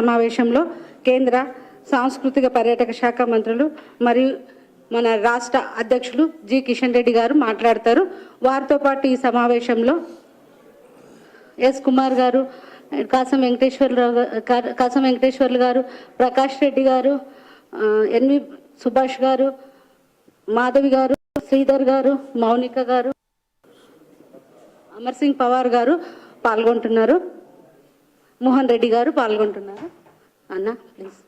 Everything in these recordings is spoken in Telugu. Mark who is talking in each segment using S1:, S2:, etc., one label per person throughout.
S1: సమావేశంలో కేంద్ర సాంస్కృతిక పర్యాటక శాఖ మంత్రులు మరియు మన రాష్ట్ర అధ్యక్షులు జి కిషన్ రెడ్డి గారు మాట్లాడతారు. వారితో పాటు ఈ సమావేశంలో ఎస్ కుమార్ గారు, కాసం వెంకటేశ్వర్లు గారు, ప్రకాష్ రెడ్డి గారు, ఎన్వి సుభాష్ గారు, మాధవి గారు, శ్రీధర్ గారు, మౌనిక గారు, అమర్ సింగ్ పవార్ గారు పాల్గొంటున్నారు. మోహన్ రెడ్డి గారు పాల్గొంటున్నారు. అన్న ప్లీజ్.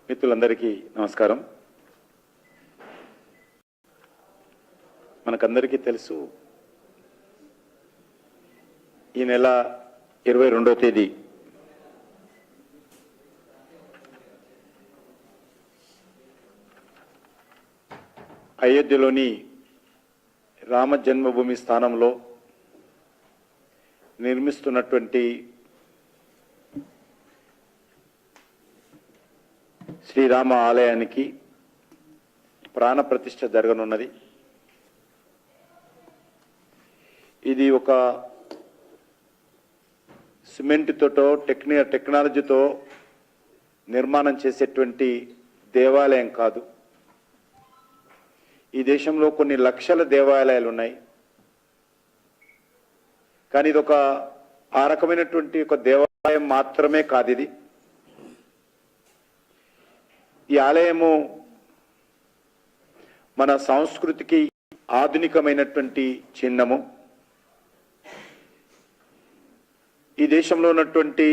S2: మిత్రులందరికీ నమస్కారం. మనకందరికీ తెలుసు, ఈ నెల 22వ తేదీ అయోధ్యలోని రామ జన్మభూమి స్థానంలో నిర్మిస్తున్నటువంటి శ్రీరామ ఆలయానికి ప్రాణ ప్రతిష్ఠ జరగనున్నది. ఇది ఒక సిమెంట్తోటో టెక్నాలజీతో నిర్మాణం చేసేటువంటి దేవాలయం కాదు. ఈ దేశంలో కొన్ని లక్షల దేవాలయాలు ఉన్నాయి, కానీ ఇది ఆ రకమైనటువంటి ఒక దేవాలయం మాత్రమే కాదు. ఇది ఈ ఆలయము మన సంస్కృతికి ఆధునికమైనటువంటి చిహ్నము. ఈ దేశంలో ఉన్నటువంటి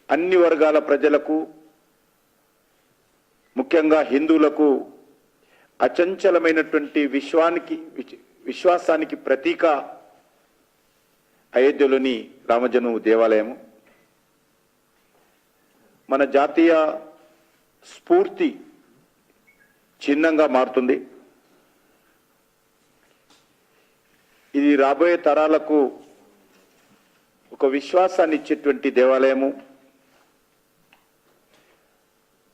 S2: అన్ని వర్గాల ప్రజలకు, ముఖ్యంగా హిందువులకు అచంచలమైనటువంటి విశ్వాసానికి ప్రతీక అయోధ్యలోని రామజన్మ దేవాలయము. మన జాతీయ స్ఫూర్తి చిహ్నంగా మారుతుంది. ఇది రాబోయే తరాలకు ఒక విశ్వాసాన్ని ఇచ్చేటువంటి దేవాలయము.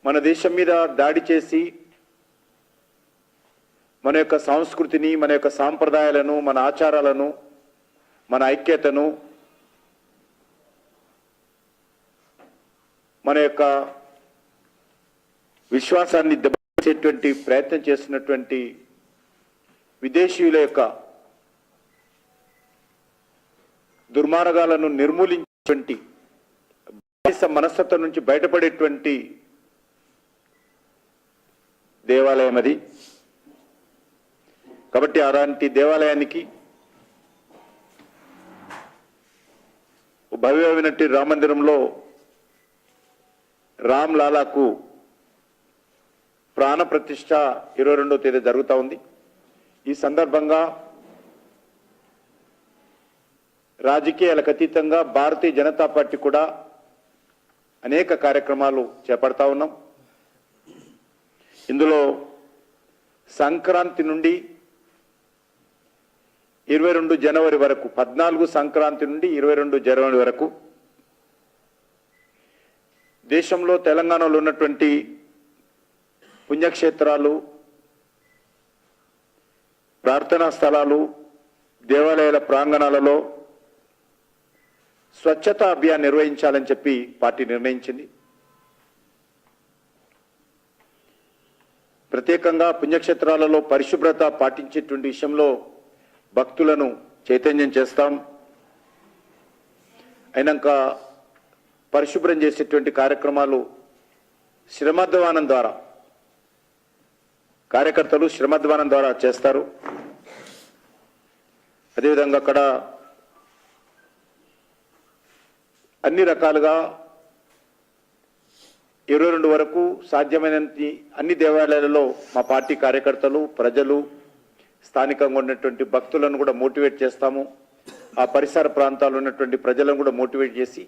S2: మన దేశం మీద దాడి చేసి మన యొక్క సంస్కృతిని, మన యొక్క సాంప్రదాయాలను, మన ఆచారాలను, మన ఐక్యతను, మన యొక్క విశ్వాసాన్ని దెబ్బతీసేటువంటి ప్రయత్నం చేస్తున్నటువంటి విదేశీయుల యొక్క దుర్మార్గాలను నిర్మూలించేటువంటి బానిస మనస్తత్వం నుంచి బయటపడేటువంటి దేవాలయం అది. కాబట్టి అలాంటి దేవాలయానికి భవ్యమైనటువంటి రామ మందిరంలో రామ్ లాలాకు ప్రాణ ప్రతిష్ఠ 22వ తేదీ జరుగుతూ ఉంది. ఈ సందర్భంగా రాజకీయాలకు అతీతంగా భారతీయ జనతా పార్టీ కూడా అనేక కార్యక్రమాలు చేపడతా ఉన్నాం. ఇందులో సంక్రాంతి నుండి 22 జనవరి వరకు, 14 సంక్రాంతి నుండి 22 జనవరి వరకు దేశంలో, తెలంగాణలో ఉన్నటువంటి పుణ్యక్షేత్రాలు, ప్రార్థనా స్థలాలు, దేవాలయాల ప్రాంగణాలలో స్వచ్ఛతా అభియాన్ నిర్వహించాలని చెప్పి పార్టీ నిర్ణయించింది. ప్రత్యేకంగా పుణ్యక్షేత్రాలలో పరిశుభ్రత పాటించేటువంటి విషయంలో భక్తులను చైతన్యం చేస్తాం. అయినాక పరిశుభ్రం చేసేటువంటి కార్యక్రమాలు శ్రమధ్వానం ద్వారా, కార్యకర్తలు శ్రమధ్వానం ద్వారా చేస్తారు. అదేవిధంగా అక్కడ అన్ని రకాలుగా 22 వరకు సాధ్యమైనంత అన్ని దేవాలయాలలో మా పార్టీ కార్యకర్తలు, ప్రజలు, స్థానికంగా ఉన్నటువంటి భక్తులను కూడా మోటివేట్ చేస్తాము. ఆ పరిసర ప్రాంతాల్లో ఉన్నటువంటి ప్రజలను కూడా మోటివేట్ చేసి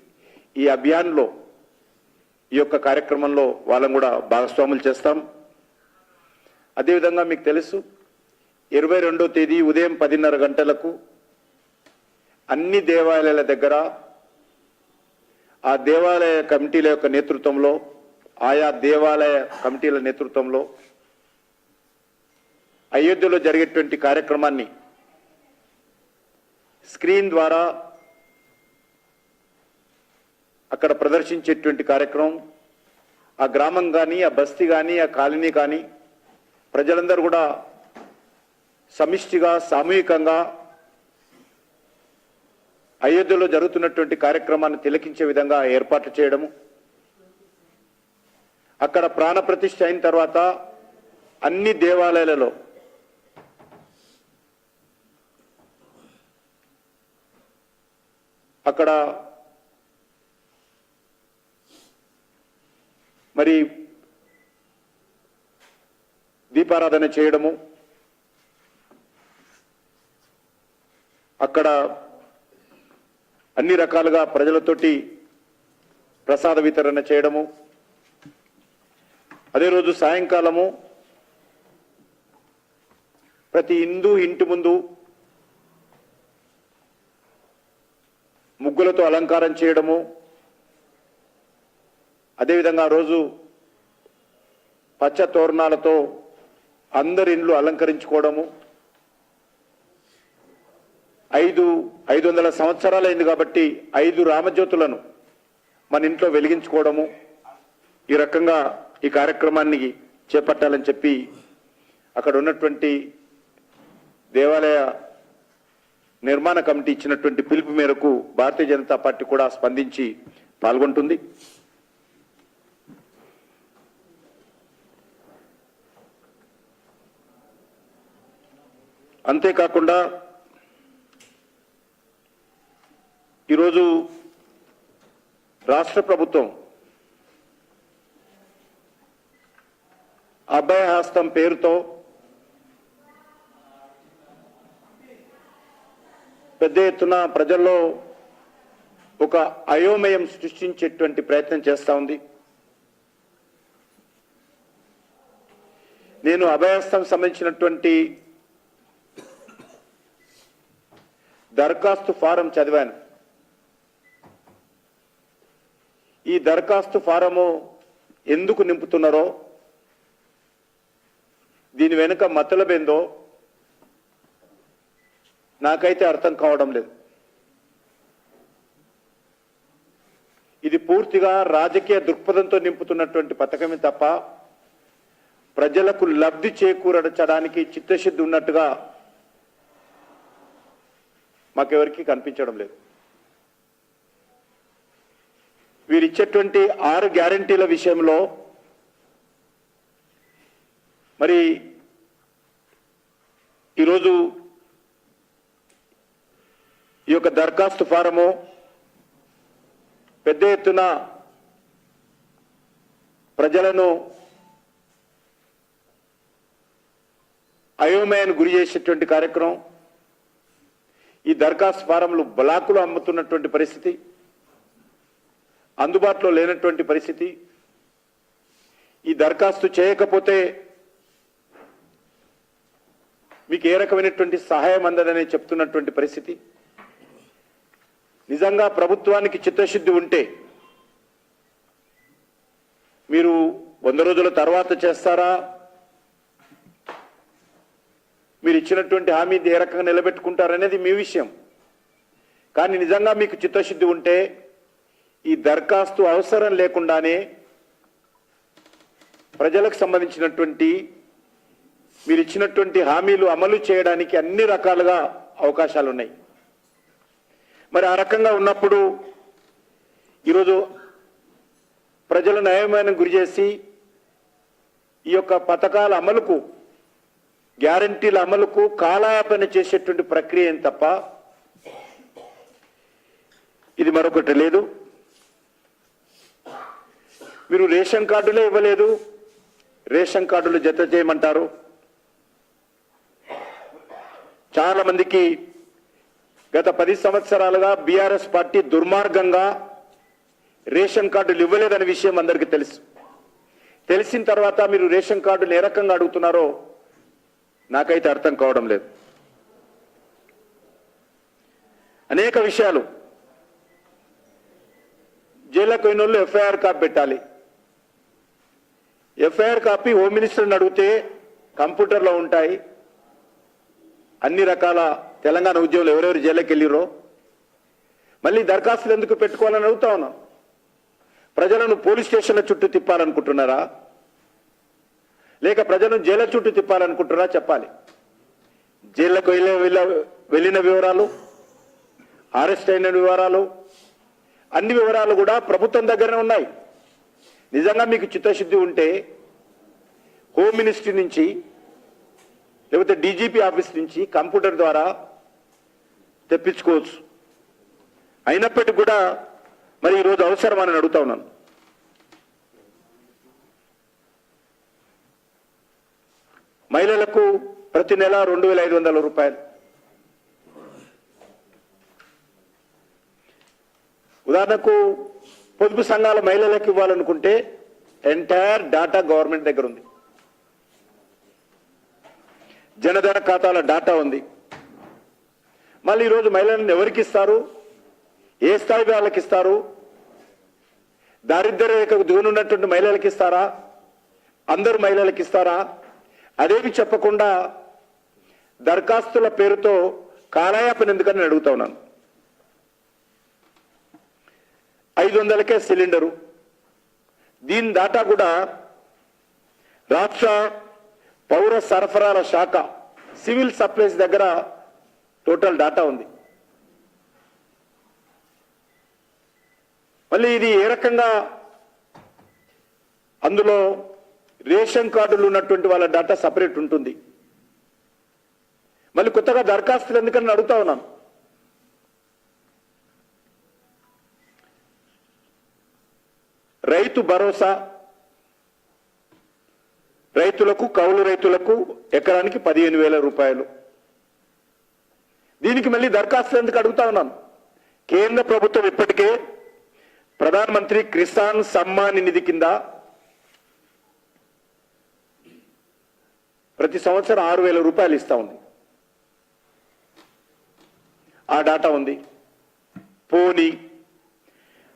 S2: ఈ అభియాన్లో, ఈ యొక్క కార్యక్రమంలో వాళ్ళని కూడా భాగస్వాములు చేస్తాం. అదేవిధంగా మీకు తెలుసు, 22వ తేదీ ఉదయం 10:30 గంటలకు అన్ని దేవాలయాల దగ్గర ఆ దేవాలయ కమిటీల యొక్క నేతృత్వంలో, ఆయా దేవాలయ కమిటీల నేతృత్వంలో అయోధ్యలో జరిగేటువంటి కార్యక్రమాన్ని స్క్రీన్ ద్వారా అక్కడ ప్రదర్శించేటువంటి కార్యక్రమం, ఆ గ్రామం కానీ, ఆ బస్తీ కానీ, ఆ కాలనీ కానీ ప్రజలందరూ కూడా సమిష్టిగా, సామూహికంగా అయోధ్యలో జరుగుతున్నటువంటి కార్యక్రమాన్ని తిలకించే విధంగా ఏర్పాట్లు చేయడము, అక్కడ ప్రాణప్రతిష్ఠ అయిన తర్వాత అన్ని దేవాలయాలలో అక్కడ మరి దీపారాధన చేయడము, అక్కడ అన్ని రకాలుగా ప్రజలతోటి ప్రసాద వితరణ చేయడము, అదే రోజు సాయంకాలము ప్రతి హిందూ ఇంటి ముందు ముగ్గులతో అలంకారం చేయడము, అదేవిధంగా ఆ రోజు పచ్చ తోరణాలతో అందరి ఇండ్లు అలంకరించుకోవడము, 500 సంవత్సరాలైంది కాబట్టి 5 రామజ్యోతులను మన ఇంట్లో వెలిగించుకోవడము, ఈ రకంగా ఈ కార్యక్రమాన్ని చేపట్టాలని చెప్పి అక్కడ ఉన్నటువంటి దేవాలయ నిర్మాణ కమిటీ ఇచ్చినటువంటి పిలుపు మేరకు భారతీయ జనతా పార్టీ కూడా స్పందించి పాల్గొంటుంది. అంతేకాకుండా ఈరోజు రాష్ట్ర ప్రభుత్వం అభయహస్తం పేరుతో పెద్ద ఎత్తున ప్రజల్లో ఒక అయోమయం సృష్టించేటువంటి ప్రయత్నం చేస్తూ ఉంది. నేను అభయహస్తం సంబంధించినటువంటి దరఖాస్తు ఫారం చదివాను. ఈ దరఖాస్తు ఫారము ఎందుకు నింపుతున్నారో, దీని వెనుక మతలబేందో నాకైతే అర్థం కావడం లేదు. ఇది పూర్తిగా రాజకీయ దృక్పథంతో నింపుతున్నటువంటి పథకమే తప్ప ప్రజలకు లబ్ధి చేకూర్చడానికి చిత్తశుద్ధి ఉన్నట్టుగా మాకెవరికి కనిపించడం లేదు. వీరిచ్చేటువంటి 6 గ్యారంటీల విషయంలో మరి ఈరోజు ఈ యొక్క దరఖాస్తు ఫారము పెద్ద ఎత్తున ప్రజలను అయోమయానికి గురి చేసేటువంటి కార్యక్రమం. ఈ దరఖాస్తు ఫారంలు బ్లాకులు అమ్ముతున్నటువంటి పరిస్థితి, అందుబాటులో లేనటువంటి పరిస్థితి. ఈ దరఖాస్తు చేయకపోతే మీకు ఏ రకమైనటువంటి సహాయం అందదని చెప్తున్నటువంటి పరిస్థితి. నిజంగా ప్రభుత్వానికి చిత్తశుద్ధి ఉంటే మీరు 100 రోజుల తర్వాత చేస్తారా, మీరు ఇచ్చినటువంటి హామీ ఏ రకంగా నిలబెట్టుకుంటారనేది మీ విషయం. కానీ నిజంగా మీకు చిత్తశుద్ధి ఉంటే ఈ దరఖాస్తు అవసరం లేకుండానే ప్రజలకు సంబంధించినటువంటి మీరు ఇచ్చినటువంటి హామీలు అమలు చేయడానికి అన్ని రకాలుగా అవకాశాలు ఉన్నాయి. మరి ఆ రకంగా ఉన్నప్పుడు ఈరోజు ప్రజలను అయోమయానికి గురి చేసి ఈ యొక్క పథకాల అమలుకు, గ్యారంటీల అమలుకు కాలయాపన చేసేటువంటి ప్రక్రియ ఏం తప్ప ఇది మరొకటి లేదు. మీరు రేషన్ కార్డులే ఇవ్వలేదు, రేషన్ కార్డులు జత చేయమంటారు. చాలా మందికి గత 10 సంవత్సరాలుగా బీఆర్ఎస్ పార్టీ దుర్మార్గంగా రేషన్ కార్డులు ఇవ్వలేదనే విషయం అందరికీ తెలుసు. తెలిసిన తర్వాత మీరు రేషన్ కార్డులు ఏ రకంగా అడుగుతున్నారో నాకైతే అర్థం కావడం లేదు. అనేక విషయాలు జైలుకు పోయిన వాళ్ళు ఎఫ్ఐఆర్ కాపీ పెట్టాలి. ఎఫ్ఐఆర్ కాపీ హోమ్ మినిస్టర్ని అడిగితే కంప్యూటర్లో ఉంటాయి. అన్ని రకాల తెలంగాణ ఉద్యోగులు ఎవరెవరు జైలుకి వెళ్ళిరో మళ్ళీ దరఖాస్తులు ఎందుకు పెట్టుకోవాలని అడుగుతా ఉన్నాం. ప్రజలను పోలీస్ స్టేషన్ల చుట్టూ తిప్పాలనుకుంటున్నారా, లేక ప్రజలను జైళ్ళ చుట్టూ తిప్పాలనుకుంటున్నారా చెప్పాలి. జైళ్లకు వెళ్ళిన వివరాలు, అరెస్ట్ అయిన వివరాలు, అన్ని వివరాలు కూడా ప్రభుత్వం దగ్గరనే ఉన్నాయి. నిజంగా మీకు చిత్తశుద్ధి ఉంటే హోమ్ మినిస్ట్రీ నుంచి లేకపోతే డీజీపీ ఆఫీస్ నుంచి కంప్యూటర్ ద్వారా తెప్పించుకోవచ్చు. అయినప్పటికీ కూడా మరి ఈరోజు అవసరమని అడుగుతా ఉన్నాను. మహిళలకు ప్రతి నెల 2,500 రూపాయలు. ఉదాహరణకు పొదుపు సంఘాల మహిళలకు ఇవ్వాలనుకుంటే ఎంటైర్ డాటా గవర్నమెంట్ దగ్గర ఉంది. జనధన ఖాతాల డాటా ఉంది. మళ్ళీ ఈరోజు మహిళలను ఎవరికి ఇస్తారు, ఏ స్థాయి వాళ్ళకి ఇస్తారు, దారిద్ర్య రేఖకు దిగునున్నటువంటి మహిళలకు ఇస్తారా, అందరు మహిళలకు ఇస్తారా, అదేమి చెప్పకుండా దరఖాస్తుల పేరుతో కాలయాపన ఎందుకని అడుగుతా ఉన్నాను. 500కే సిలిండరు. దీని డాటా కూడా రాష్ట్ర పౌర సరఫరాల శాఖ సివిల్ సప్లైస్ దగ్గర టోటల్ డాటా ఉంది. మళ్ళీ ఇది ఏ రకంగా అందులో రేషన్ కార్డులు ఉన్నటువంటి వాళ్ళ డాటా సపరేట్ ఉంటుంది. మళ్ళీ కొత్తగా దరఖాస్తులు ఎందుకని అడుగుతా ఉన్నాను. రైతు భరోసా రైతులకు, కౌలు రైతులకు ఎకరానికి 15,000 రూపాయలు. దీనికి మళ్ళీ దరఖాస్తులు ఎందుకు అడుగుతా ఉన్నాను. కేంద్ర ప్రభుత్వం ఇప్పటికే ప్రధానమంత్రి కిసాన్ సమ్మాన్ నిధి కింద ప్రతి సంవత్సరం 6,000 రూపాయలు ఇస్తా ఉంది. ఆ డాటా ఉంది. పోనీ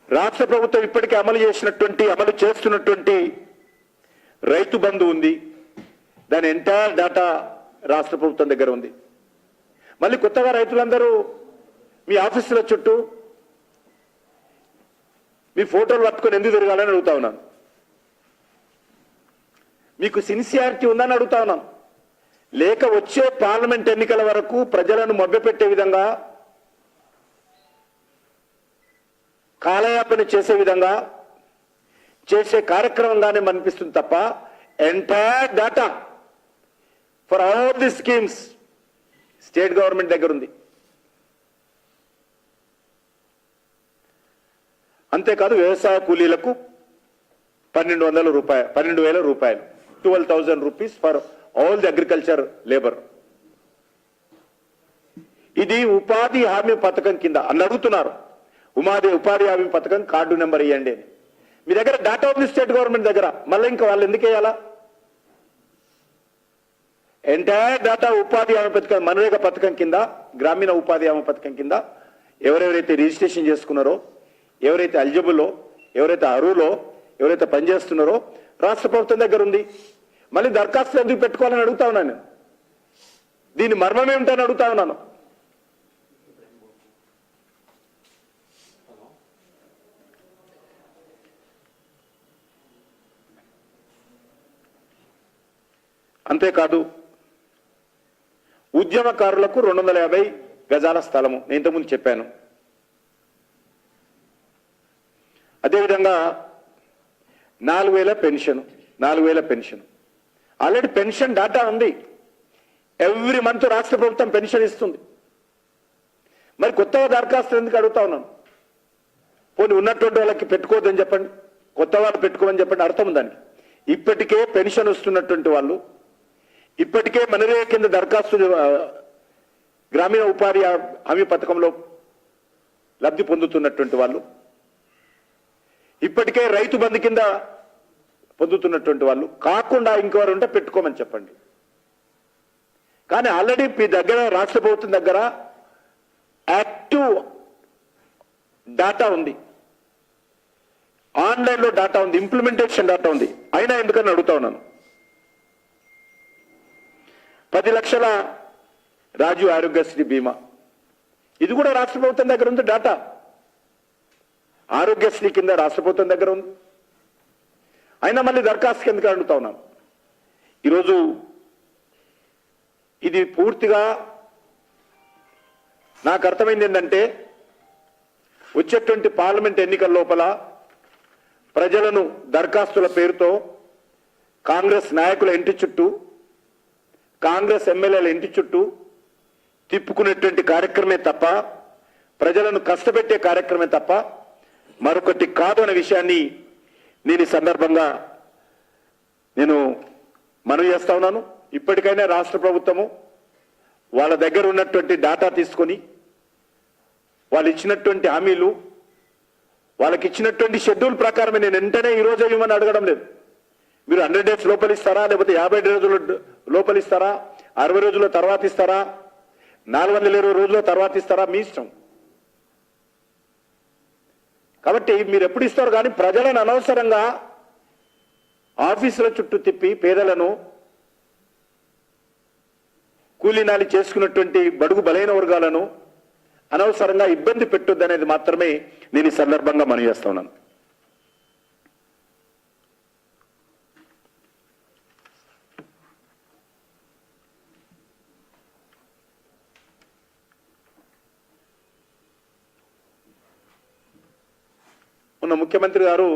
S2: రాష్ట్ర ప్రభుత్వం ఇప్పటికే అమలు చేస్తున్నటువంటి రైతు బంధు ఉంది. దాని ఎంటైర్ డాటా రాష్ట్ర ప్రభుత్వం దగ్గర ఉంది. మళ్ళీ కొత్తగా రైతులందరూ మీ ఆఫీసుల చుట్టూ మీ ఫోటోలు పట్టుకొని ఎందుకు తిరగాలని అడుగుతా ఉన్నాను. మీకు సిన్సియారిటీ ఉందని అడుగుతా ఉన్నాను. లేక వచ్చే పార్లమెంట్ ఎన్నికల వరకు ప్రజలను మభ్యపెట్టే విధంగా, కాలయాపన చేసే విధంగా చేసే కార్యక్రమంగానే అనిపిస్తుంది తప్ప entire data for all the schemes state government దగ్గర ఉంది. అంతేకాదు వ్యవసాయ కూలీలకు 12,000 రూపాయలు 12,000 rupees for all the agriculture labour. ఇది ఉపాధి హామీ పథకం కింద అని అడుగుతున్నారు. ఉపాధి హామీ పథకం కార్డు నెంబర్ ఇవ్వండి అని. మీ దగ్గర డాటా ఉంది స్టేట్ గవర్నమెంట్ దగ్గర. మళ్ళీ ఇంకా వాళ్ళు ఎందుకు వేయాలా? ఎంటైర్ డాటా ఉపాధి హామీ పథకం, మనరేగా పథకం కింద, గ్రామీణ ఉపాధి హామీ పథకం కింద ఎవరెవరైతే రిజిస్ట్రేషన్ చేసుకున్నారో, ఎవరైతే ఎలిజిబుల్లో, ఎవరైతే అర్హులో, ఎవరైతే పనిచేస్తున్నారో రాష్ట్ర ప్రభుత్వం దగ్గర ఉంది. మళ్ళీ దరఖాస్తులు ఎందుకు పెట్టుకోవాలని అడుగుతా ఉన్నాను. దీని మర్మం ఏమిటని అడుగుతా ఉన్నాను. అంతేకాదు ఉద్యమకారులకు 250 గజాల స్థలము నేను ఇంతకుముందు చెప్పాను. అదేవిధంగా 4,000 పెన్షన్. ఆల్రెడీ పెన్షన్ డాటా ఉంది. ఎవ్రీ మంత్ రాష్ట్ర ప్రభుత్వం పెన్షన్ ఇస్తుంది. మరి కొత్తగా దరఖాస్తులు ఎందుకు అడుగుతా ఉన్నాను. పోనీ ఉన్నటువంటి వాళ్ళకి పెట్టుకోవద్దని చెప్పండి, కొత్త వాళ్ళు పెట్టుకోమని చెప్పండి, అర్థం ఉందని. ఇప్పటికే పెన్షన్ వస్తున్నటువంటి వాళ్ళు, ఇప్పటికే మనరేగా కింద దరఖాస్తు గ్రామీణ ఉపాధి హామీ పథకంలో లబ్ధి పొందుతున్నటువంటి వాళ్ళు, ఇప్పటికే రైతు బంధు కింద పొందుతున్నటువంటి వాళ్ళు కాకుండా ఇంకెవరు ఉంటే పెట్టుకోమని చెప్పండి. కానీ ఆల్రెడీ మీ దగ్గర రాష్ట్ర ప్రభుత్వం దగ్గర యాక్టివ్ డాటా ఉంది. ఆన్లైన్లో డాటా ఉంది, ఇంప్లిమెంటేషన్ డాటా ఉంది, అయినా ఎందుకని అడుగుతా ఉన్నాను. 10 లక్షల రాజు ఆరోగ్యశ్రీ బీమా, ఇది కూడా రాష్ట్ర ప్రభుత్వం దగ్గర ఉంది డాటా. ఆరోగ్యశ్రీ కింద రాష్ట్ర ప్రభుత్వం దగ్గర ఉంది, అయినా మళ్ళీ దరఖాస్తుకి ఎందుకు అడుగుతా ఉన్నాను. ఈరోజు ఇది పూర్తిగా నాకు అర్థమైంది ఏంటంటే, వచ్చేటువంటి పార్లమెంట్ ఎన్నికల లోపల ప్రజలను దరఖాస్తుల పేరుతో కాంగ్రెస్ నాయకుల ఇంటి చుట్టూ, కాంగ్రెస్ ఎమ్మెల్యేల ఇంటి చుట్టూ తిప్పుకునేటువంటి కార్యక్రమే తప్ప, ప్రజలను కష్టపెట్టే కార్యక్రమే తప్ప మరొకటి కాదు అనే విషయాన్ని నేను ఈ సందర్భంగా మనవి చేస్తా ఉన్నాను. ఇప్పటికైనా రాష్ట్ర ప్రభుత్వము వాళ్ళ దగ్గర ఉన్నటువంటి డాటా తీసుకొని, వాళ్ళు ఇచ్చినటువంటి హామీలు, వాళ్ళకి ఇచ్చినటువంటి షెడ్యూల్ ప్రకారమే, నేను వెంటనే ఈరోజు ఇవ్వమని అడగడం లేదు. మీరు 100 డేస్ లోపలిస్తారా, లేకపోతే 50 రోజుల లోపలిస్తారా, 60 రోజుల తర్వాత ఇస్తారా, 420 రోజుల తర్వాత ఇస్తారా, మీ ఇష్టం. కాబట్టి మీరు ఎప్పుడు ఇస్తారు, కానీ ప్రజలను అనవసరంగా ఆఫీసుల చుట్టూ తిప్పి పేదలను కూలీనాలి చేసుకున్నటువంటి బడుగు బలైన వర్గాలను అనవసరంగా ఇబ్బంది పెట్టొద్దనేది మాత్రమే నేను ఈ సందర్భంగా మనవి చేస్తా ఉన్నాను. ఉన్న ముఖ్యమంత్రి గారు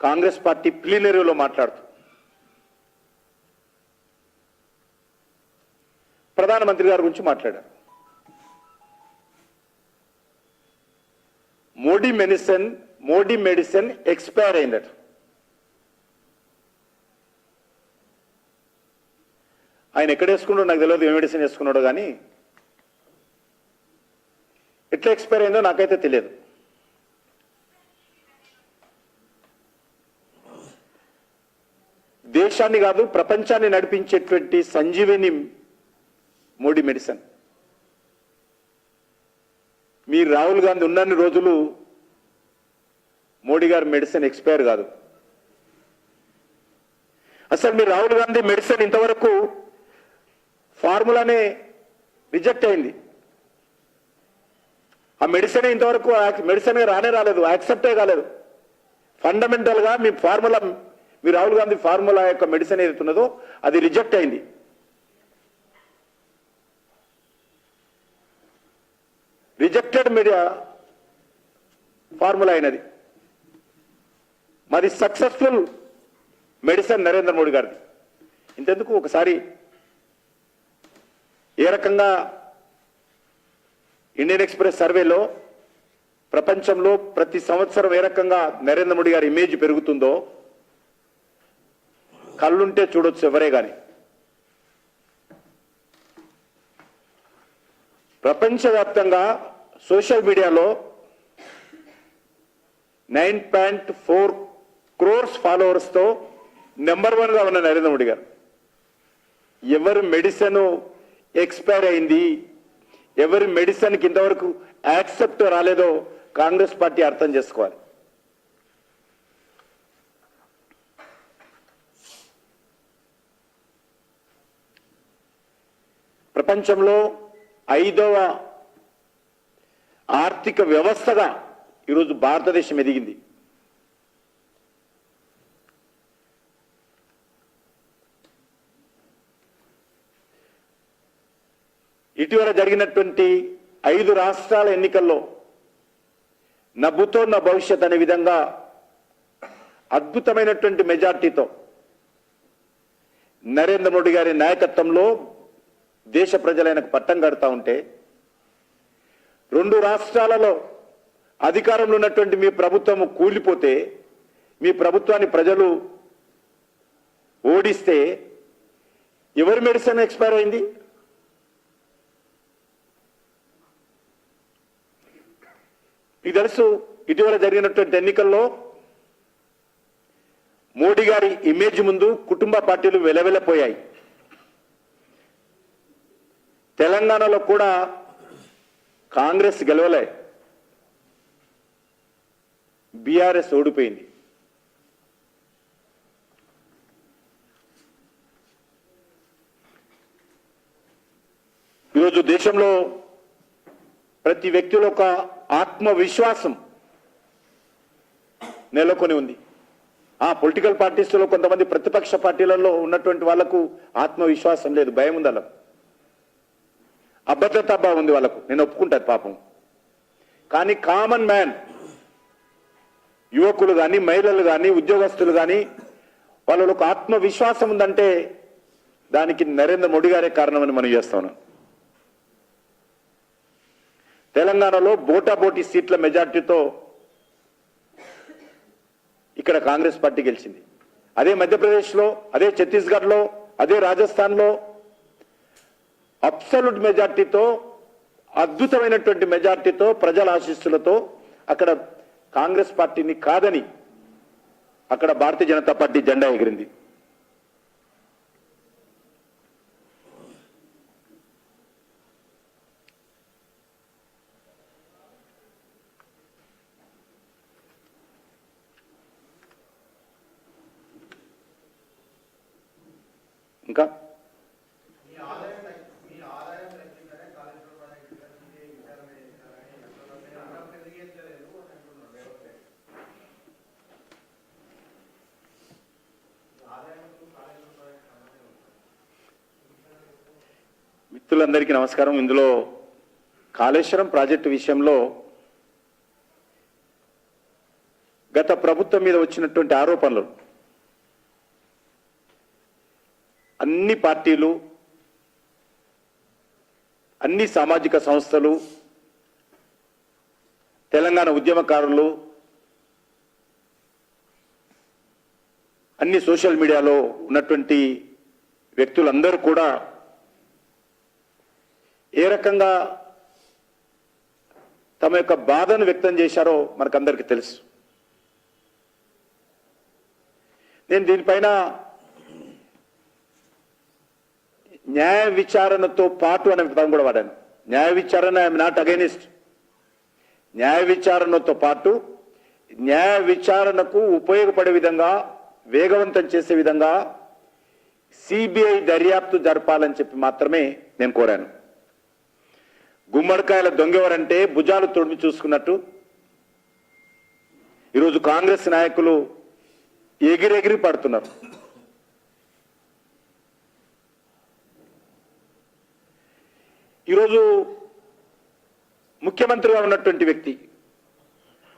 S2: కాంగ్రెస్ పార్టీ ప్లీనరీలో మాట్లాడుతూ ప్రధానమంత్రి గారి గురించి మాట్లాడారు. మోడీ మెడిసిన్ ఎక్స్పైర్ అయిందట. ఆయన ఎక్కడ వేసుకున్నాడో నాకు తెలియదు, ఏ మెడిసిన్ వేసుకున్నాడో, కానీ ఎట్లా ఎక్స్పైర్ అయిందో నాకైతే తెలియదు. దేశాన్ని కాదు ప్రపంచాన్ని నడిపించేటువంటి సంజీవిని మోడీ మెడిసిన్. మీరు రాహుల్ గాంధీ ఉన్నన్ని రోజులు మోడీ గారి మెడిసిన్ ఎక్స్పైర్ కాదు. అసలు మీరు రాహుల్ గాంధీ మెడిసిన్ ఇంతవరకు ఫార్ములానే రిజెక్ట్ అయింది. ఆ మెడిసిన్ ఇంతవరకు మెడిసిన్ గా రాలేదు, యాక్సెప్టే కాలేదు. ఫండమెంటల్ గా మీ ఫార్ములా, మీ రాహుల్ గాంధీ ఫార్ములా యొక్క మెడిసిన్ ఏదైతే ఉన్నదో అది రిజెక్ట్ అయింది. రిజెక్టెడ్ మీడియా ఫార్ములా అయినది. మరి సక్సెస్ఫుల్ మెడిసిన్ నరేంద్ర మోడీ గారిది. ఇంతెందుకు, ఒకసారి ఏ రకంగా ఇండియన్ ఎక్స్ప్రెస్ సర్వేలో ప్రపంచంలో ప్రతి సంవత్సరం ఏ రకంగా నరేంద్ర మోడీ గారి ఇమేజ్ పెరుగుతుందో కళ్ళుంటే చూడొచ్చు ఎవరే గాని. ప్రపంచవ్యాప్తంగా సోషల్ మీడియాలో 9.4 crores ఫాలోవర్స్ తో నెంబర్ 1 గా ఉన్న నరేంద్ర మోడీ గారు. ఎవరి మెడిసిన్ ఎక్స్పైర్ అయింది, ఎవరి మెడిసిన్కి ఇంతవరకు యాక్సెప్ట్ రాలేదో కాంగ్రెస్ పార్టీ అర్థం చేసుకోవాలి. ప్రపంచంలో 5వ ఆర్థిక వ్యవస్థగా ఈరోజు భారతదేశం ఎదిగింది. ఇటీవల జరిగినటువంటి 5 రాష్ట్రాల ఎన్నికల్లో నవ్వుతో నా భవిష్యత్ అనే విధంగా అద్భుతమైనటువంటి మెజార్టీతో నరేంద్ర మోడీ గారి నాయకత్వంలో దేశ ప్రజలైనకు పట్టం కడతా ఉంటే, 2 రాష్ట్రాలలో అధికారంలో ఉన్నటువంటి మీ ప్రభుత్వం కూలిపోతే, మీ ప్రభుత్వాన్ని ప్రజలు ఓడిస్తే ఎవరి మెడిసిన్ ఎక్స్పైర్ అయింది? మీకు తెలుసు, ఇటీవల జరిగినటువంటి ఎన్నికల్లో మోడీ గారి ఇమేజ్ ముందు కుటుంబ పార్టీలు వెలవెలపోయాయి. తెలంగాణలో కూడా కాంగ్రెస్ గెలవలే, బీఆర్ఎస్ ఓడిపోయింది. ఈరోజు దేశంలో ప్రతి వ్యక్తిలో ఒక ఆత్మవిశ్వాసం నెలకొని ఉంది. పొలిటికల్ పార్టీస్లో కొంతమంది ప్రతిపక్ష పార్టీలలో ఉన్నటువంటి వాళ్లకు ఆత్మవిశ్వాసం లేదు, భయం ఉంది, వాళ్ళకు అభద్రతా భావం ఉంది, వాళ్ళకు నేను ఒప్పుకుంటాను పాపం. కానీ కామన్ మ్యాన్, యువకులు కానీ మహిళలు కానీ ఉద్యోగస్తులు కానీ వాళ్ళలో ఒక ఆత్మవిశ్వాసం ఉందంటే దానికి నరేంద్ర మోడీ గారే కారణమని మనం చేస్తా ఉన్నాం. తెలంగాణలో బోటాబోటీ సీట్ల మెజార్టీతో ఇక్కడ కాంగ్రెస్ పార్టీ గెలిచింది. అదే మధ్యప్రదేశ్లో, అదే ఛత్తీస్గఢ్లో, అదే రాజస్థాన్లో అబ్సల్యూట్ మెజార్టీతో, అద్భుతమైనటువంటి మెజార్టీతో, ప్రజల ఆశీస్సులతో అక్కడ కాంగ్రెస్ పార్టీని కాదని అక్కడ భారతీయ జనతా పార్టీ జెండా ఎగిరింది. ఇంకా మిత్రులందరికీ నమస్కారం. ఇందులో కాళేశ్వరం ప్రాజెక్టు విషయంలో గత ప్రభుత్వం మీద వచ్చినటువంటి ఆరోపణలు అన్ని పార్టీలు, అన్ని సామాజిక సంస్థలు, తెలంగాణ ఉద్యమకారులు, అన్ని సోషల్ మీడియాలో ఉన్నటువంటి వ్యక్తులందరూ కూడా ఏ రకంగా తమ యొక్క బాధను వ్యక్తం చేశారో మనకందరికీ తెలుసు. నేను దీనిపైన న్యాయ విచారణతో పాటు అనే పదం కూడా వాడాను. న్యాయ విచారణ ఐఎమ్ నాట్ అగైనిస్ట్. న్యాయ విచారణతో పాటు న్యాయ విచారణకు ఉపయోగపడే విధంగా, వేగవంతం చేసే విధంగా సిబిఐ దర్యాప్తు జరపాలని చెప్పి మాత్రమే నేను కోరాను. గుమ్మడికాయల దొంగెవరంటే భుజాలు తొడిమి చూసుకున్నట్టు ఈరోజు కాంగ్రెస్ నాయకులు ఎగిరెగిరి పడుతున్నారు. ఈరోజు ముఖ్యమంత్రిగా ఉన్నటువంటి వ్యక్తి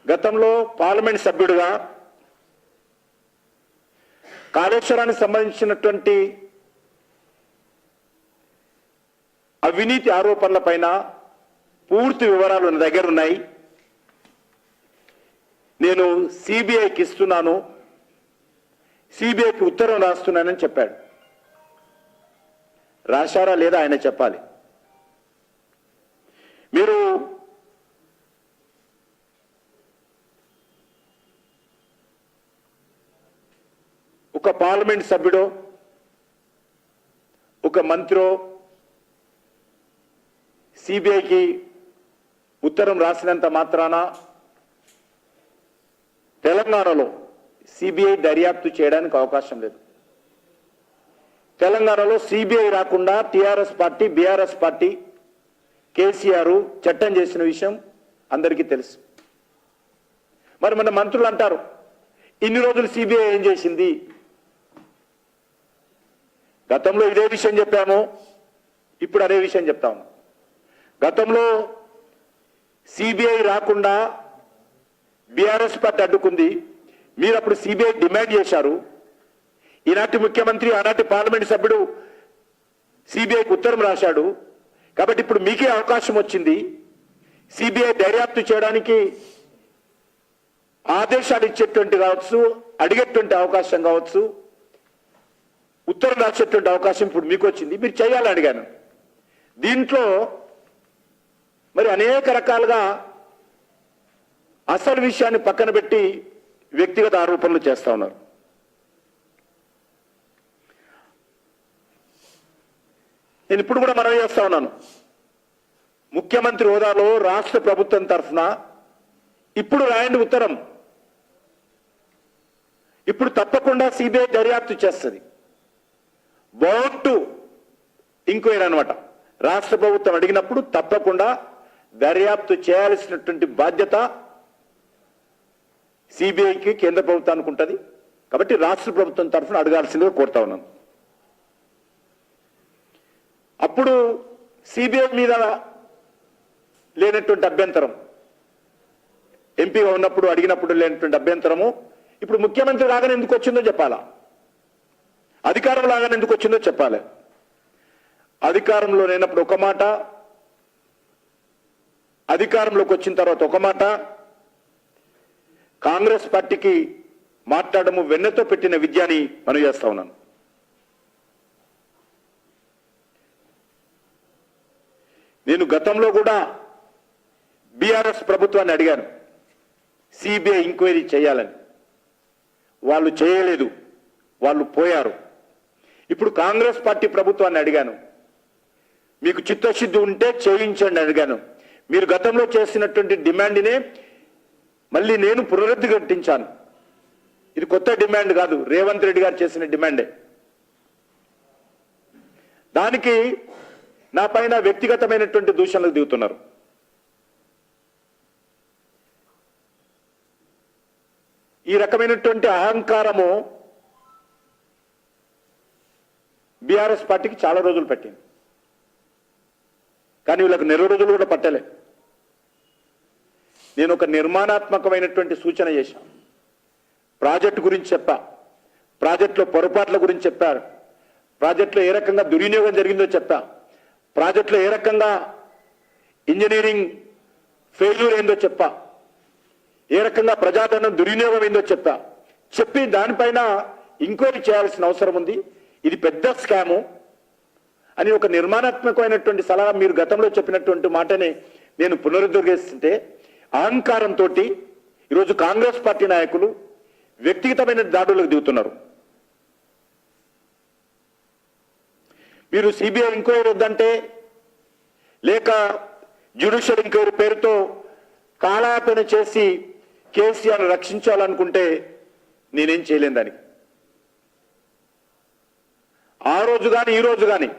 S2: గతంలో పార్లమెంట్ సభ్యుడిగా కాళేశ్వరానికి సంబంధించినటువంటి అవినీతి ఆరోపణల పైన పూర్తి వివరాలు నా దగ్గర ఉన్నాయి. నేను సిబిఐకి ఇస్తున్నాను, సిబిఐకి ఉత్తరం రాస్తున్నానని చెప్పాడు. రాశారా లేదా ఆయన చెప్పాలి. మీరు ఒక పార్లమెంట్ సభ్యుడో, ఒక మంత్రో సిబిఐకి ఉత్తరం రాసినంత మాత్రాన తెలంగాణలో సిబిఐ దర్యాప్తు చేయడానికి అవకాశం లేదు. తెలంగాణలో సిబిఐ రాకుండా TRS party, BRS party, KCR చట్టం చేసిన విషయం అందరికీ తెలుసు. మరి మన మంత్రులు అంటారు, ఇన్ని రోజులు సిబిఐ ఏం చేసింది? గతంలో ఇదే విషయం చెప్పాము, ఇప్పుడు అదే విషయం చెప్తా ఉన్నాం. గతంలో సిబిఐ రాకుండా బీఆర్ఎస్ పార్టీ అడ్డుకుంది. మీరు అప్పుడు సిబిఐ డిమాండ్ చేశారు. ఈనాటి ముఖ్యమంత్రి, ఆనాటి పార్లమెంట్ సభ్యుడు సిబిఐకి ఉత్తరం రాశాడు. కాబట్టి ఇప్పుడు మీకే అవకాశం వచ్చింది. సిబిఐ దర్యాప్తు చేయడానికి ఆదేశాలు ఇచ్చేటువంటి కావచ్చు, అడిగేటువంటి అవకాశం కావచ్చు, ఉత్తరం రాసేటువంటి అవకాశం ఇప్పుడు మీకు వచ్చింది. మీరు చేయాలని అడిగాను. దీంట్లో మరి అనేక రకాలుగా అసలు విషయాన్ని పక్కన పెట్టి వ్యక్తిగత ఆరోపణలు చేస్తా ఉన్నారు. నేను ఇప్పుడు కూడా మనవి చేస్తా ఉన్నాను, ముఖ్యమంత్రి హోదాలో రాష్ట్ర ప్రభుత్వం తరఫున ఇప్పుడు రాయండి ఉత్తరం. ఇప్పుడు తప్పకుండా సిబిఐ దర్యాప్తు చేస్తుంది. బౌట్ ఇంక్వైరీ అనమాట. రాష్ట్ర ప్రభుత్వం అడిగినప్పుడు తప్పకుండా దర్యాప్తు చేయాల్సినటువంటి బాధ్యత సిబిఐకి కేంద్ర ప్రభుత్వానికి ఉంటుంది. కాబట్టి రాష్ట్ర ప్రభుత్వం తరఫున అడగాల్సిందిగా కోరుతా ఉన్నాను. అప్పుడు సిబిఐ మీద లేనటువంటి అభ్యంతరం, ఎంపీగా ఉన్నప్పుడు అడిగినప్పుడు లేనటువంటి అభ్యంతరము ఇప్పుడు ముఖ్యమంత్రి రాగానే ఎందుకు వచ్చిందో చెప్పాలా, అధికారం లాగానే ఎందుకు వచ్చిందో చెప్పాలి. అధికారంలో లేనప్పుడు ఒక మాట, అధికారంలోకి వచ్చిన తర్వాత ఒక మాట, కాంగ్రెస్ పార్టీకి మాట్లాడము వెన్నెతో పెట్టిన విద్యని మనం చేస్తా ఉన్నాను. నేను గతంలో కూడా బీఆర్ఎస్ ప్రభుత్వాన్ని అడిగాను సిబిఐ ఎంక్వైరీ చేయాలని. వాళ్ళు చేయలేదు, వాళ్ళు పోయారు. ఇప్పుడు కాంగ్రెస్ పార్టీ ప్రభుత్వాన్ని అడిగాను, మీకు చిత్తశుద్ధి ఉంటే చేయించండి అడిగాను. మీరు గతంలో చేసినటువంటి డిమాండ్నే మళ్ళీ నేను పునరుద్ధరించాను. ఇది కొత్త డిమాండ్ కాదు, రేవంత్ రెడ్డి గారు చేసిన డిమాండే. దానికి నా పైన వ్యక్తిగతమైనటువంటి దూషణలకు దిగుతున్నారు. ఈ రకమైనటువంటి అహంకారము బీఆర్ఎస్ పార్టీకి చాలా రోజులు పట్టింది, కానీ వీళ్ళకి నెల రోజులు కూడా పట్టలే. నేను ఒక నిర్మాణాత్మకమైనటువంటి సూచన చేశాను. ప్రాజెక్టు గురించి చెప్పా, ప్రాజెక్టులో పొరపాట్ల గురించి చెప్పారు, ప్రాజెక్టులో ఏ రకంగా దుర్వినియోగం జరిగిందో చెప్పా, ప్రాజెక్టులో ఏ రకంగా ఇంజనీరింగ్ ఫెయిల్యూర్ అయిందో చెప్పా, ఏ రకంగా ప్రజాధనం దుర్వినియోగం అయిందో చెప్పి దానిపైన ఎంక్వైరీ చేయాల్సిన అవసరం ఉంది, ఇది పెద్ద స్కాము అని ఒక నిర్మాణాత్మకమైనటువంటి సలహా మీరు గతంలో చెప్పినటువంటి మాటనే నేను పునరుద్ధరిస్తుంటే, అహంకారంతో ఈరోజు కాంగ్రెస్ పార్టీ నాయకులు వ్యక్తిగతమైన దాడులకు దిగుతున్నారు. మీరు సిబిఐ ఎంక్వైరీ వద్దంటే, లేక జ్యుడిషియల్ ఎంక్వైరీ పేరుతో కాలాపన చేసి కేసీఆర్ రక్షించాలనుకుంటే నేనేం చేయలేను దానికి. ఆ రోజు కానీ ఈ రోజు కానీ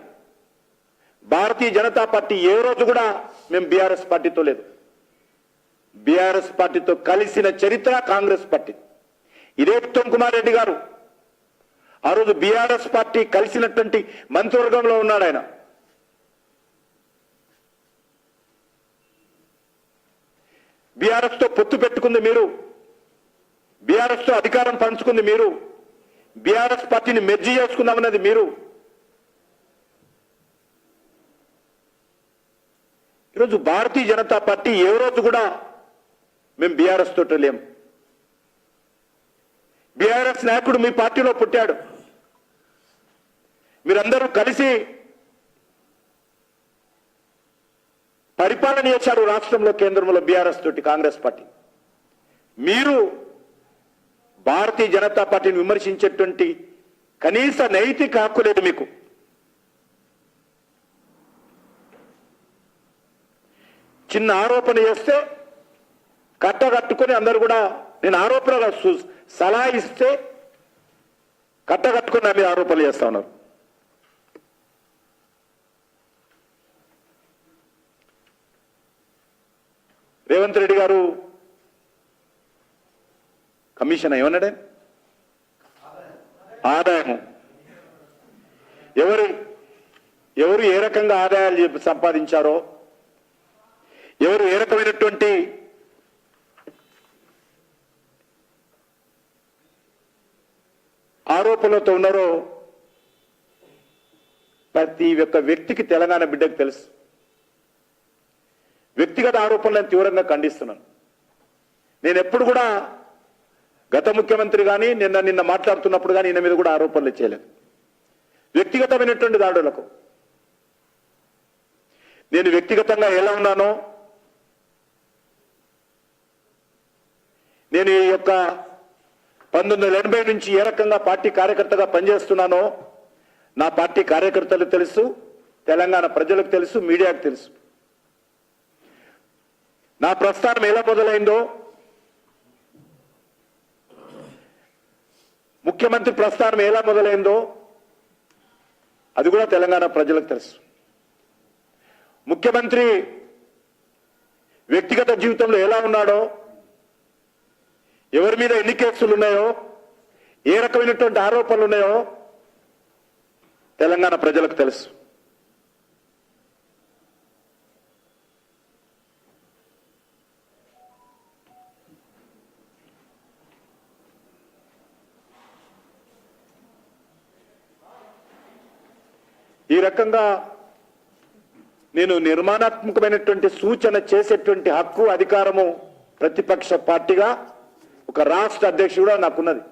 S2: భారతీయ జనతా పార్టీ ఏ రోజు కూడా మేము బీఆర్ఎస్ పార్టీతో లేదు. బీఆర్ఎస్ పార్టీతో కలిసిన చరిత్ర కాంగ్రెస్ పార్టీ. ఇదే ఉత్తమ్ కుమార్ రెడ్డి గారు ఆ రోజు బీఆర్ఎస్ పార్టీ కలిసినటువంటి మంత్రివర్గంలో ఉన్నాడు. ఆయన బీఆర్ఎస్ తో పొత్తు పెట్టుకుంది మీరు, బీఆర్ఎస్ తో అధికారం పంచుకుంది మీరు, బీఆర్ఎస్ పార్టీని మెర్జీ చేసుకుందామన్నది మీరు. ఈరోజు భారతీయ జనతా పార్టీ ఏ రోజు కూడా మేము బీఆర్ఎస్ తోట లేము. బీఆర్ఎస్ నాయకుడు మీ పార్టీలో పుట్టాడు, మీరందరూ కలిసి పరిపాలన చేశారు రాష్ట్రంలో, కేంద్రంలో బీఆర్ఎస్ తోటి కాంగ్రెస్ పార్టీ. మీరు భారతీయ జనతా పార్టీని విమర్శించేటువంటి కనీస నైతిక హక్కు లేదు మీకు. చిన్న ఆరోపణ చేస్తే కట్టగట్టుకొని అందరూ కూడా, నేను ఆరోపణ సలహా ఇస్తే కట్టగట్టుకొని నా మీద ఆరోపణలు చేస్తా ఉన్నారు. రేవంత్ రెడ్డి గారు కమిషన్ ఏమన్నాడే, ఆదాయము ఎవరు ఏ రకంగా ఆదాయాలు సంపాదించారో, ఎవరు ఏ రకమైనటువంటి ఆరోపణలతో ఉన్నారో ప్రతి ఒక్క వ్యక్తికి, తెలంగాణ బిడ్డకు తెలుసు. వ్యక్తిగత ఆరోపణలను తీవ్రంగా ఖండిస్తున్నాను. నేను ఎప్పుడు కూడా గత ముఖ్యమంత్రి కానీ నిన్న మాట్లాడుతున్నప్పుడు కానీ ఈయన మీద కూడా ఆరోపణలు చేయలేదు. వ్యక్తిగతమైనటువంటి దాడులకు నేను వ్యక్తిగతంగా ఎలా ఉన్నానో, నేను ఈ యొక్క 1980 నుంచి ఏ రకంగా పార్టీ కార్యకర్తగా పనిచేస్తున్నానో నా పార్టీ కార్యకర్తలకు తెలుసు, తెలంగాణ ప్రజలకు తెలుసు, మీడియాకు తెలుసు. నా ప్రస్థానం ఎలా మొదలైందో, ముఖ్యమంత్రి ప్రస్థానం ఎలా మొదలైందో అది కూడా తెలంగాణ ప్రజలకు తెలుసు. ముఖ్యమంత్రి వ్యక్తిగత జీవితంలో ఎలా ఉన్నాడో, ఎవరి మీద ఎన్ని కేసులు ఉన్నాయో, ఏ రకమైనటువంటి ఆరోపణలు ఉన్నాయో తెలంగాణ ప్రజలకు తెలుసు. ఈ రకంగా నేను నిర్మాణాత్మకమైనటువంటి సూచన చేసేటువంటి హక్కు, అధికారము ప్రతిపక్ష పార్టీగా ఒక రాష్ట్ర అధ్యక్షుడు నాకున్నది.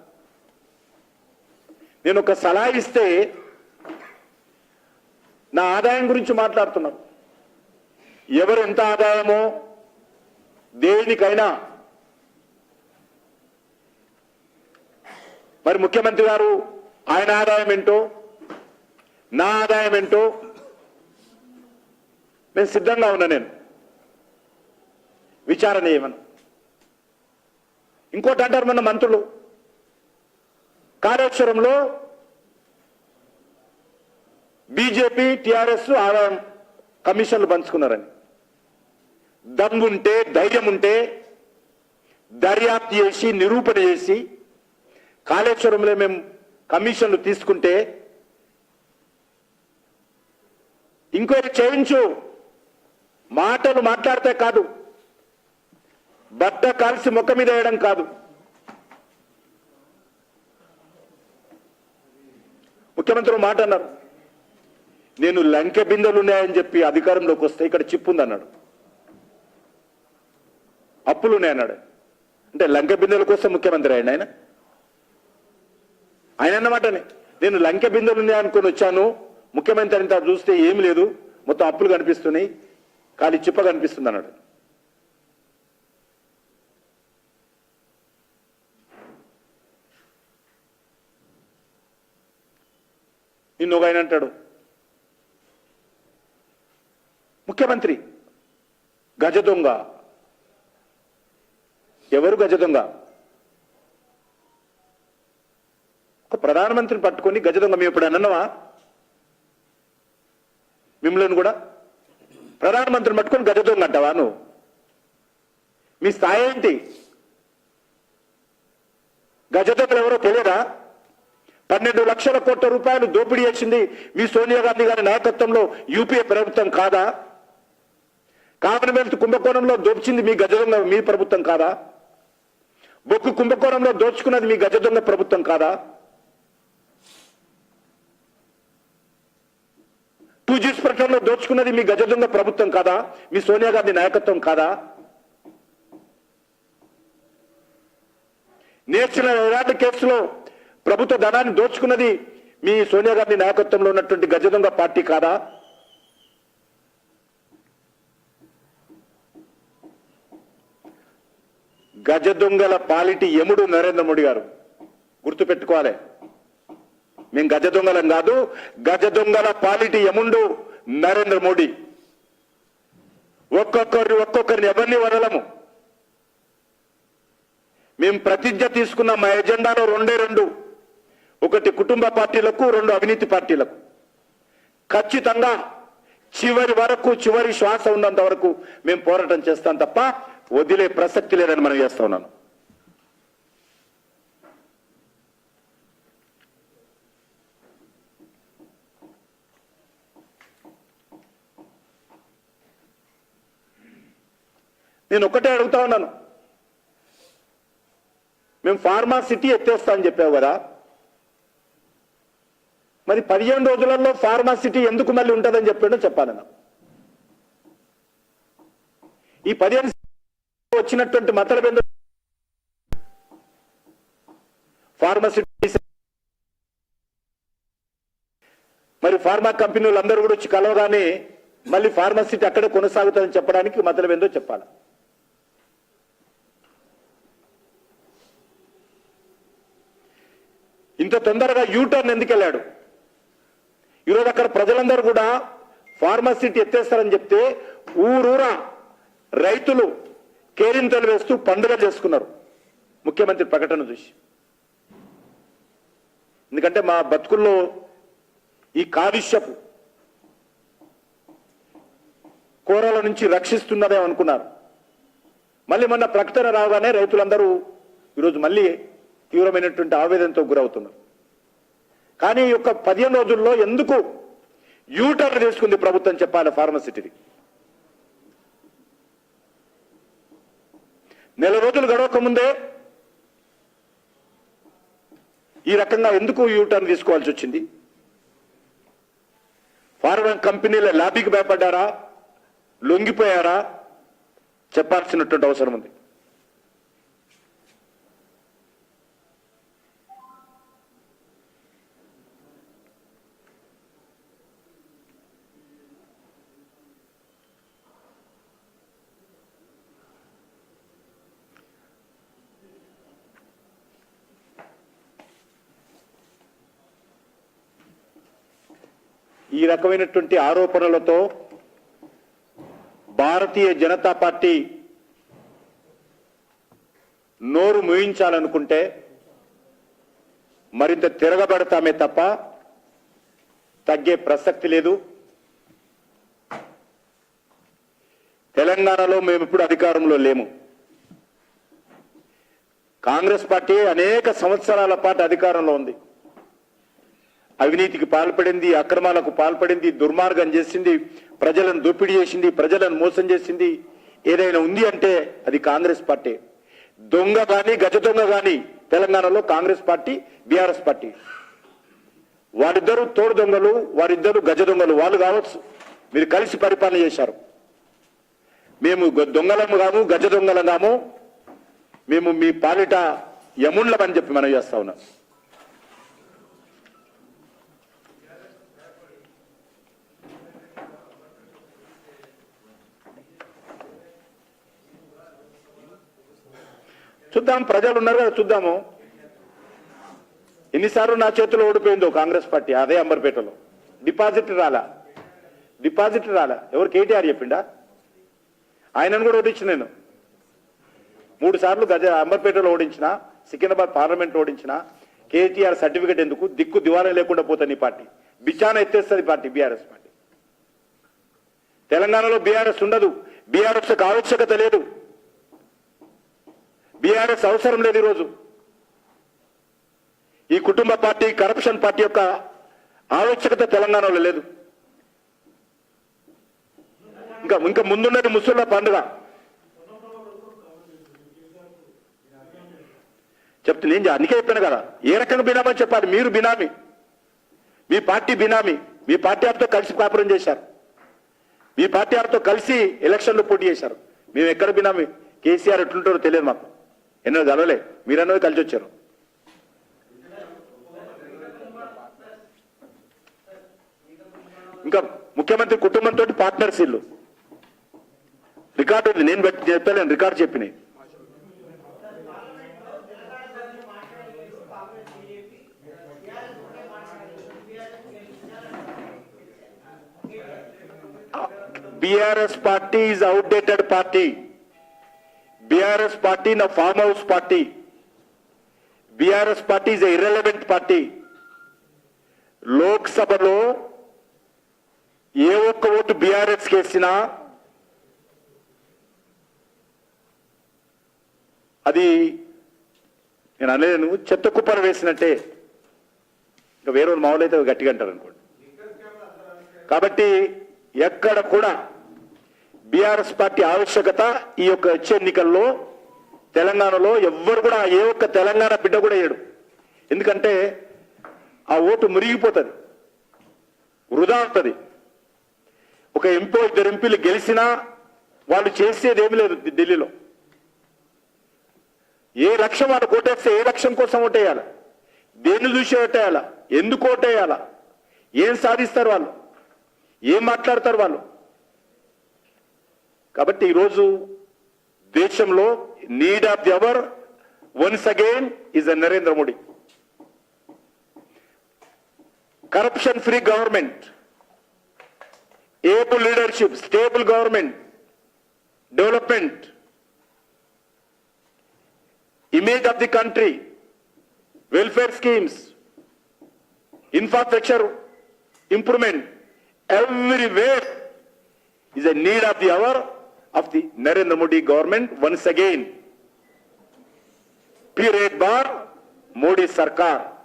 S2: నేను ఒక సలహా ఇస్తే నా ఆదాయం గురించి మాట్లాడుతున్నాను. ఎవరు ఎంత ఆదాయమో దేనికైనా మరి ముఖ్యమంత్రి గారు ఆయన ఆదాయం ఏంటో, నా ఆదాయం ఏంటో నేను సిద్ధంగా ఉన్నా. నేను విచారణ చేయమను. ఇంకోటి అంటారు మన మంత్రులు, కాళేశ్వరంలో బీజేపీ టిఆర్ఎస్ ఆదాయం కమిషన్లు పంచుకున్నారని. దమ్ముంటే, ధైర్యం ఉంటే దర్యాప్తు చేసి నిరూపణ చేసి కాళేశ్వరంలో మేము కమిషన్లు తీసుకుంటే ఇంకోటి చేయించు. మాటలు మాట్లాడితే కాదు, బట్ట కాల్సి మొక్క మీద వేయడం కాదు. ముఖ్యమంత్రి మాట అన్నారు, నేను లంకె బిందెలు ఉన్నాయని చెప్పి అధికారంలోకి వస్తే ఇక్కడ చిప్పు ఉందన్నాడు, అప్పులు ఉన్నాయన్నాడు. అంటే లంకె బిందెలకు వస్తే ముఖ్యమంత్రి ఆయన ఆయన అన్నమాటనే. నేను లంకె బిందెలు ఉన్నాయనుకొని వచ్చాను, ముఖ్యమంత్రి అంతా చూస్తే ఏం లేదు, మొత్తం అప్పులు కనిపిస్తున్నాయి, ఖాళీ చిప్ప కనిపిస్తుంది అన్నాడు. నిన్న ఒక ఆయన అంటాడు, ముఖ్యమంత్రి గజ దొంగ. ఎవరు గజ దొంగ? ఒక ప్రధానమంత్రిని పట్టుకొని గజ దొంగ. మేము ఎప్పుడు అన్నవా? మిమ్మల్ని కూడా ప్రధానమంత్రిని పట్టుకొని గజ దొంగ అంటావా నువ్వు? మీ స్థాయి ఏంటి? గజ దొంగలు ఎవరో తెలియదా? 12 లక్షల కోట్ల రూపాయలు దోపిడీ చేసింది మీ సోనియా గాంధీ గారి నాయకత్వంలో యూపీఏ ప్రభుత్వం కాదా? కామన్వెల్త్ కుంభకోణంలో దోచింది మీ గజ దొంగ మీ ప్రభుత్వం కాదా? బొక్కు కుంభకోణంలో దోచుకున్నది మీ గజ దొంగ ప్రభుత్వం కాదా? 2G ప్రకటనలో దోచుకున్నది మీ గజ దొంగ ప్రభుత్వం కాదా? మీ సోనియా గాంధీ నాయకత్వం కాదా? నేషనల్ హెరాల్డ్ కేసులో ప్రభుత్వ ధనాన్ని దోచుకున్నది మీ సోనియా గాంధీ నాయకత్వంలో ఉన్నటువంటి గజ దొంగ పార్టీ కాదా? గజ దొంగల పాలిటి యముడు నరేంద్ర మోడీ గారు, గుర్తుపెట్టుకోవాలి. మేము గజ దొంగలం కాదు, గజ దొంగల పాలిటి యముండు నరేంద్ర మోడీ. ఒక్కొక్కరిని ఎవరిని వదలము. మేము ప్రతిజ్ఞ తీసుకున్న మా ఎజెండాలో 2 ఒకటి కుటుంబ పార్టీలకు, 2 అవినీతి పార్టీలకు. ఖచ్చితంగా చివరి వరకు, చివరి శ్వాస ఉన్నంత వరకు మేము పోరాటం చేస్తాం తప్ప వదిలే ప్రసక్తి లేదని మనం చేస్తా ఉన్నాను. నేను ఒక్కటే అడుగుతా ఉన్నాను, మేము ఫార్మా సిటీ ఎత్తేస్తా అని చెప్పావు కదా, మరి 15 రోజులలో ఫార్మా సిటీ ఎందుకు మళ్ళీ ఉంటుందని చెప్పాడో చెప్పాలన్నా. ఈ 15 వచ్చినటువంటి మతలబెందు ఫార్మా సిటీ, మరి ఫార్మా కంపెనీలు అందరూ కూడా వచ్చి కలవగానే మళ్ళీ ఫార్మా సిటీ అక్కడే కొనసాగుతుందని చెప్పడానికి మతలబెందో చెప్పాలి. ఇంత తొందరగా యూటర్న్ ఎందుకు వెళ్ళాడు? ఈరోజు అక్కడ ప్రజలందరూ కూడా ఫార్మసిటీ ఎత్తేస్తారని చెప్తే ఊరూరా రైతులు కేరింతలు వేస్తూ పండుగ చేసుకున్నారు ముఖ్యమంత్రి ప్రకటన చూసి. ఎందుకంటే మా బతుకుల్లో ఈ కాలుష్యపు కోరల నుంచి రక్షిస్తున్నదే అనుకున్నారు. మళ్ళీ మొన్న ప్రకటన రాగానే రైతులందరూ ఈరోజు మళ్ళీ తీవ్రమైనటువంటి ఆవేదనతో గురవుతున్నారు. కానీ ఈ యొక్క 15 రోజుల్లో ఎందుకు యూటర్న్ తీసుకుంది ప్రభుత్వం చెప్పాలి ఫార్మసిటీని. నెల రోజులు గడవక ముందే ఈ రకంగా ఎందుకు యూటర్న్ తీసుకోవాల్సి వచ్చింది? ఫార్మా కంపెనీల లాబీకి భయపడ్డారా, లొంగిపోయారా చెప్పాల్సినటువంటి అవసరం ఉంది. ఈ రకమైనటువంటి ఆరోపణలతో భారతీయ జనతా పార్టీ నోరు మూయించాలనుకుంటే మరింత తిరగబడతామే తప్ప తగ్గే ప్రసక్తి లేదు. తెలంగాణలో మేము ఇప్పుడు అధికారంలో లేము. కాంగ్రెస్ పార్టీ అనేక సంవత్సరాల పాటు అధికారంలో ఉంది. అవినీతికి పాల్పడింది, అక్రమాలకు పాల్పడింది, దుర్మార్గం చేసింది, ప్రజలను దోపిడీ చేసింది, ప్రజలను మోసం చేసింది. ఏదైనా ఉంది అంటే అది కాంగ్రెస్ పార్టీ. దొంగ కానీ గజ దొంగ కానీ తెలంగాణలో కాంగ్రెస్ పార్టీ, బీఆర్ఎస్ పార్టీ. వారిద్దరూ తోడు దొంగలు, వారిద్దరూ గజ దొంగలు. వాళ్ళు కావచ్చు, మీరు కలిసి పరిపాలన చేశారు. మేము దొంగలం కాము, గజ దొంగలం కాము, మేము మీ పాలిట యముండ్లమని చెప్పి మనం చేస్తా ఉన్నాం. చూద్దాం, ప్రజలు ఉన్నారు కదా, చూద్దాము. ఎన్నిసార్లు నా చేతిలో ఓడిపోయిందో కాంగ్రెస్ పార్టీ, అదే అంబర్పేటలో. డిపాజిట్ రాలా. ఎవరు? కేటీఆర్ చెప్పిండా? ఆయనను కూడా ఓడించిన నేను 3 సార్లు అంబర్పేటలో ఓడించిన, సికింద్రాబాద్ పార్లమెంట్ ఓడించిన. కేటీఆర్ సర్టిఫికెట్ ఎందుకు? దిక్కు దివాలా లేకుండా పోతుంది ఈ పార్టీ. బిచాన ఎత్తేస్తుంది పార్టీ, బీఆర్ఎస్ పార్టీ. తెలంగాణలో బీఆర్ఎస్ ఉండదు. బీఆర్ఎస్ ఆవశ్యకత లేదు. బీఆర్ఎస్ అవసరం లేదు. ఈరోజు ఈ కుటుంబ పార్టీ, కరప్షన్ పార్టీ యొక్క ఆవశ్యకత తెలంగాణలో లేదు. ఇంకా ముందున్నది ముస్లింల పండుగ. చెప్తే నేను అందుకే చెప్పాను కదా, ఏ రకంగా బినామని చెప్పాలి. మీరు బినామీ, మీ పార్టీ బినామీ. మీ పార్టీ వారితో కలిసి కాపురం చేశారు, మీ పార్టీ వారితో కలిసి ఎలక్షన్లో పోటీ చేశారు. మేము ఎక్కడ బినామీ? కేసీఆర్ ఎట్లుంటారో తెలియదు మాకు. ఎన్నో కలవలే, మీరన్నది కలిసి వచ్చారు. ఇంకా ముఖ్యమంత్రి కుటుంబంతో పార్ట్నర్స్ ఇల్లు రికార్డు ఉంది. నేను చెప్పలేను, రికార్డు చెప్పినాయి. BRS party is outdated party. BRS party నా farm house party. BRS party is irrelevant party. లోక్సభలో ఏ ఒక్క ఓటు బీఆర్ఎస్ కేసినా అది నేను అనలేను, చెత్త కుప్పలు వేసినట్టే. ఇంకా వేరే మామూలు అయితే గట్టిగా అంటారు అనుకోండి. కాబట్టి ఎక్కడ కూడా బీఆర్ఎస్ పార్టీ ఆవశ్యకత ఈ యొక్క వచ్చే ఎన్నికల్లో తెలంగాణలో ఎవ్వరు కూడా, ఏ ఒక్క తెలంగాణ బిడ్డ కూడా వేయడు. ఎందుకంటే ఆ ఓటు మురిగిపోతుంది, వృధా అవుతుంది. ఒక ఎంపీ, 2 ఎంపీలు గెలిచినా వాళ్ళు చేసేది ఏమీ లేదు. ఢిల్లీలో ఏ లక్ష్యం వాళ్ళు ఓటేస్తే ఏ లక్ష్యం కోసం ఓటేయాలి, దేన్ని చూసి ఓటేయాలా, ఎందుకు ఓటేయాలా, ఏం సాధిస్తారు వాళ్ళు, ఏం మాట్లాడతారు వాళ్ళు. కాబట్టి ఈరోజు దేశంలో need of the hour once again is a Narendra Modi. Corruption free government, able leadership, stable government, development, image of the country, welfare schemes, infrastructure improvement everywhere is a need of the hour of the Narendra Modi government once again. Period bar Modi Sarkar.